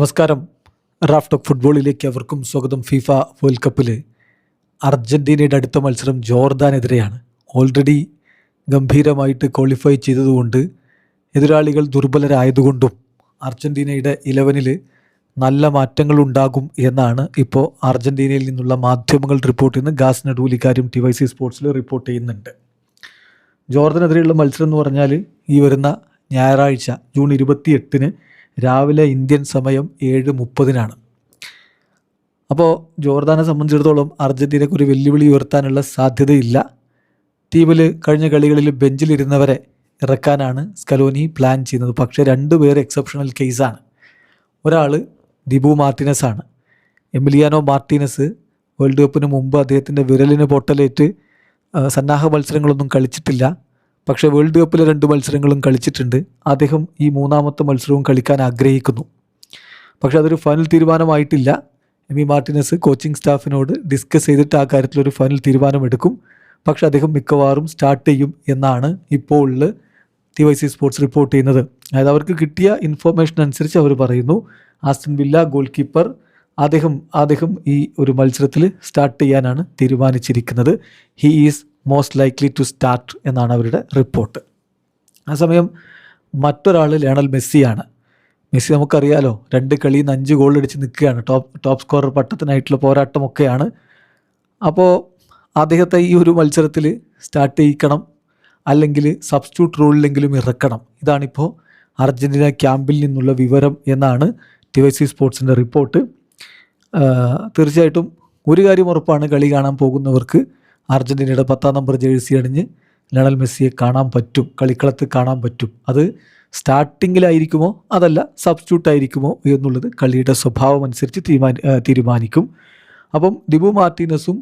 നമസ്കാരം. Raf talk ഫുട്ബോളിലേക്ക് അവർക്കും സ്വാഗതം. ഫിഫ വേൾഡ് കപ്പിൽ അർജൻറ്റീനയുടെ അടുത്ത മത്സരം ജോർദാനെതിരെയാണ്. ഓൾറെഡി ഗംഭീരമായിട്ട് ക്വാളിഫൈ ചെയ്തതുകൊണ്ട് എതിരാളികൾ ദുർബലരായതുകൊണ്ടും അർജൻറ്റീനയുടെ 11-ൽ നല്ല മാറ്റങ്ങളുണ്ടാകും എന്നാണ് ഇപ്പോൾ അർജൻറ്റീനയിൽ നിന്നുള്ള മാധ്യമങ്ങൾ റിപ്പോർട്ട് ചെയ്യുന്നത്. ഗാസ് നഡൂൽ ഇക്കാര്യം TYC സ്പോർട്സിൽ റിപ്പോർട്ട് ചെയ്യുന്നുണ്ട്. ജോർദനെതിരെയുള്ള മത്സരം എന്ന് പറഞ്ഞാൽ ഈ വരുന്ന ഞായറാഴ്ച ജൂൺ 28-ന് രാവിലെ ഇന്ത്യൻ സമയം 7:30-നാണ്. അപ്പോൾ ജോർദാനെ സംബന്ധിച്ചിടത്തോളം അർജൻറ്റീനയ്ക്ക് ഒരു വെല്ലുവിളി ഉയർത്താനുള്ള സാധ്യതയില്ല. ടീമിൽ കഴിഞ്ഞ കളികളിൽ ബെഞ്ചിലിരുന്നവരെ ഇറക്കാനാണ് സ്കലോനി പ്ലാൻ ചെയ്യുന്നത്. പക്ഷേ 2 പേർ എക്സെപ്ഷണൽ കേസാണ്. ഒരാൾ ദിബു മാർട്ടിനസ് ആണ്. എമിലിയാനോ മാർട്ടിനസ് വേൾഡ് കപ്പിന് മുമ്പ് അദ്ദേഹത്തിൻ്റെ വിരലിന് പൊട്ടലേറ്റ് സന്നാഹ മത്സരങ്ങളൊന്നും കളിച്ചിട്ടില്ല. പക്ഷേ വേൾഡ് കപ്പിലെ 2 മത്സരങ്ങളും കളിച്ചിട്ടുണ്ട്. അദ്ദേഹം ഈ 3ാമത്തെ മത്സരവും കളിക്കാൻ ആഗ്രഹിക്കുന്നു. പക്ഷേ അതൊരു ഫൈനൽ തീരുമാനമായിട്ടില്ല. എമി മാർട്ടിനസ് കോച്ചിങ് സ്റ്റാഫിനോട് ഡിസ്കസ് ചെയ്തിട്ട് ആ കാര്യത്തിലൊരു ഫൈനൽ തീരുമാനമെടുക്കും. പക്ഷേ അദ്ദേഹം മിക്കവാറും സ്റ്റാർട്ട് ചെയ്യും എന്നാണ് ഇപ്പോൾ TYC സ്പോർട്സ് റിപ്പോർട്ട് ചെയ്യുന്നത്. അതായത് അവർക്ക് കിട്ടിയ ഇൻഫോർമേഷൻ അനുസരിച്ച് അവർ പറയുന്നു ആസ്റ്റൺ വില്ല ഗോൾ കീപ്പർ അദ്ദേഹം ഈ ഒരു മത്സരത്തിൽ സ്റ്റാർട്ട് ചെയ്യാനാണ് തീരുമാനിച്ചിരിക്കുന്നത്. He is most likely to start എന്നാണ് അവരുടെ റിപ്പോർട്ട്. ആ സമയം മറ്റൊരാൾ ലയണൽ മെസ്സിയാണ്. മെസ്സി നമുക്കറിയാലോ, 2 കളിയിൽ നിന്ന് 5 ഗോൾ അടിച്ച് നിൽക്കുകയാണ്. ടോപ്പ് സ്കോറർ പട്ടത്തിനായിട്ടുള്ള പോരാട്ടമൊക്കെയാണ്. അപ്പോൾ അദ്ദേഹത്തെ ഈ ഒരു മത്സരത്തിൽ സ്റ്റാർട്ട് ചെയ്യിക്കണം, അല്ലെങ്കിൽ സബ്സ്റ്റിറ്റ്യൂട്ട് റോളിലെങ്കിലും ഇറക്കണം. ഇതാണിപ്പോൾ അർജൻറ്റീന ക്യാമ്പിൽ നിന്നുള്ള വിവരം എന്നാണ് TYC സ്പോർട്സിൻ്റെ റിപ്പോർട്ട്. തീർച്ചയായിട്ടും ഒരു കാര്യം ഉറപ്പാണ്, കളി കാണാൻ പോകുന്നവർക്ക് അർജൻറ്റീനയുടെ 10ാം നമ്പർ ജേഴ്സി അണിഞ്ഞ് ലയണൽ മെസ്സിയെ കാണാൻ പറ്റും, കളിക്കളത്ത് കാണാൻ പറ്റും. അത് സ്റ്റാർട്ടിങ്ങിലായിരിക്കുമോ അതല്ല സബ്സ്റ്റിറ്റ്യൂട്ട് ആയിരിക്കുമോ എന്നുള്ളത് കളിയുടെ സ്വഭാവം അനുസരിച്ച് തീരുമാനിക്കും. അപ്പം ദിബു മാർട്ടിനസും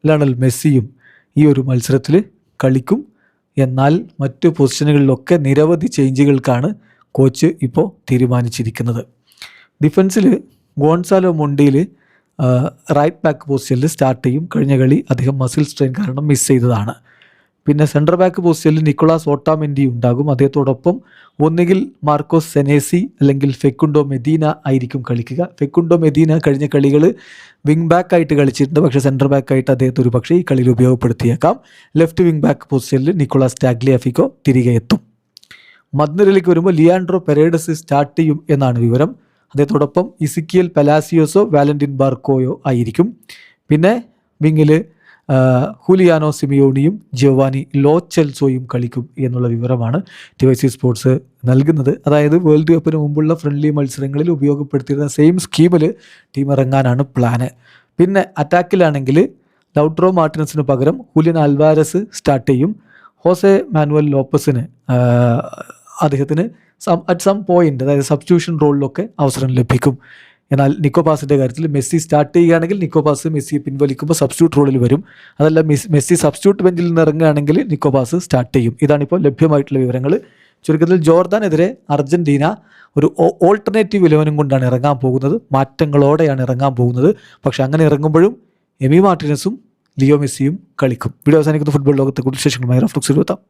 ലയണൽ മെസ്സിയും ഈ ഒരു മത്സരത്തിൽ കളിക്കും. എന്നാൽ മറ്റ് പൊസിഷനുകളിലൊക്കെ നിരവധി ചേഞ്ചുകൾക്കാണ് കോച്ച് ഇപ്പോൾ തീരുമാനിച്ചിരിക്കുന്നത്. ഡിഫൻസിൽ ഗോൺസാലോ മൊണ്ടിയിൽ റൈറ്റ് ബാക്ക് പൊസിഷനിൽ സ്റ്റാർട്ട് ചെയ്യും. കഴിഞ്ഞ കളി അദ്ദേഹം മസിൽ സ്ട്രെയിൻ കാരണം മിസ് ചെയ്തതാണ്. പിന്നെ സെൻറ്റർ ബാക്ക് പൊസിഷനിൽ നിക്കോളാസ് ഓട്ടാമെൻഡി ഉണ്ടാകും. അദ്ദേഹത്തോടൊപ്പം ഒന്നുകിൽ മാർക്കോസ് സെനേസി അല്ലെങ്കിൽ ഫെക്കുണ്ടോ മെദീന ആയിരിക്കും കളിക്കുക. ഫെക്കുണ്ടോ മെദീന കഴിഞ്ഞ കളികൾ വിങ് ബാക്ക് ആയിട്ട് കളിച്ചിട്ടുണ്ട്. പക്ഷേ സെൻറ്റർ ബാക്ക് ആയിട്ട് അദ്ദേഹത്തെ ഒരു പക്ഷേ ഈ കളിയിൽ ഉപയോഗപ്പെടുത്തിയേക്കാം. ലെഫ്റ്റ് വിങ് ബാക്ക് പൊസിഷനിൽ നിക്കോളാസ് ടാഗ്ലിയാഫിക്കോ തിരികെ എത്തും. മധ്യനിരയിലേക്ക് വരുമ്പോൾ ലിയാൻഡ്രോ പെരേഡസ് സ്റ്റാർട്ട് ചെയ്യും എന്നാണ് വിവരം. അദ്ദേഹത്തോടൊപ്പം ഇസിക്കിയൽ പലാസിയോസോ വാലന്റിൻ ബാർക്കോയോ ആയിരിക്കും. പിന്നെ വിങ്ങിൽ ഹുലിയാനോ സിമിയോണിയും ജിയോവാനി ലോ ചെൽസോയും കളിക്കും എന്നുള്ള വിവരമാണ് TYC സ്പോർട്സ് നൽകുന്നത്. അതായത് വേൾഡ് കപ്പിന് മുമ്പുള്ള ഫ്രണ്ട്ലി മത്സരങ്ങളിൽ ഉപയോഗപ്പെടുത്തിയിരുന്ന സെയിം സ്കീമിൽ ടീം ഇറങ്ങാനാണ് പ്ലാന്. പിന്നെ അറ്റാക്കിലാണെങ്കിൽ ലൗട്രോ മാർട്ടിനസിന് പകരം ഹുലിയൻ അൽവാരസ് സ്റ്റാർട്ട് ചെയ്യും. ഹോസെ മാനുവൽ ലോപ്പസിന് അദ്ദേഹത്തിന് അറ്റ് സം പോയിന്റ്, അതായത് സബ്സ്റ്റിറ്റ്യൂഷൻ റോളിലൊക്കെ അവസരം ലഭിക്കും. എന്നാൽ നിക്കോപാസിൻ്റെ കാര്യത്തിൽ മെസ്സി സ്റ്റാർട്ട് ചെയ്യുകയാണെങ്കിൽ നിക്കോപാസ് മെസ്സിയെ പിൻവലിക്കുമ്പോൾ സബ്സ്റ്റിറ്റ്യൂട്ട് റോളിൽ വരും. അതല്ല മെസ്സി സബ്സ്റ്റിറ്റ്യൂട്ട് ബെഞ്ചിൽ നിന്ന് ഇറങ്ങുകയാണെങ്കിൽ നിക്കോപാസ് സ്റ്റാർട്ട് ചെയ്യും. ഇതാണിപ്പോൾ ലഭ്യമായിട്ടുള്ള വിവരങ്ങൾ. ചുരുക്കത്തിൽ ജോർദാനെതിരെ അർജൻറ്റീന ഒരു ഓൾട്ടർനേറ്റീവ് 11 കൊണ്ടാണ് ഇറങ്ങാൻ പോകുന്നത്. മാറ്റങ്ങളോടെയാണ് ഇറങ്ങാൻ പോകുന്നത്. പക്ഷേ അങ്ങനെ ഇറങ്ങുമ്പോഴും എമി മാർട്ടിനസും ലിയോ മെസ്സിയും കളിക്കും. വീഡിയോ അവസാനിക്കുന്ന ഫുട്ബോൾ ലോകത്തെ കൂടുതൽ വിശേഷങ്ങളുമായി റാഫ് ടോക്സിൽ എത്താം.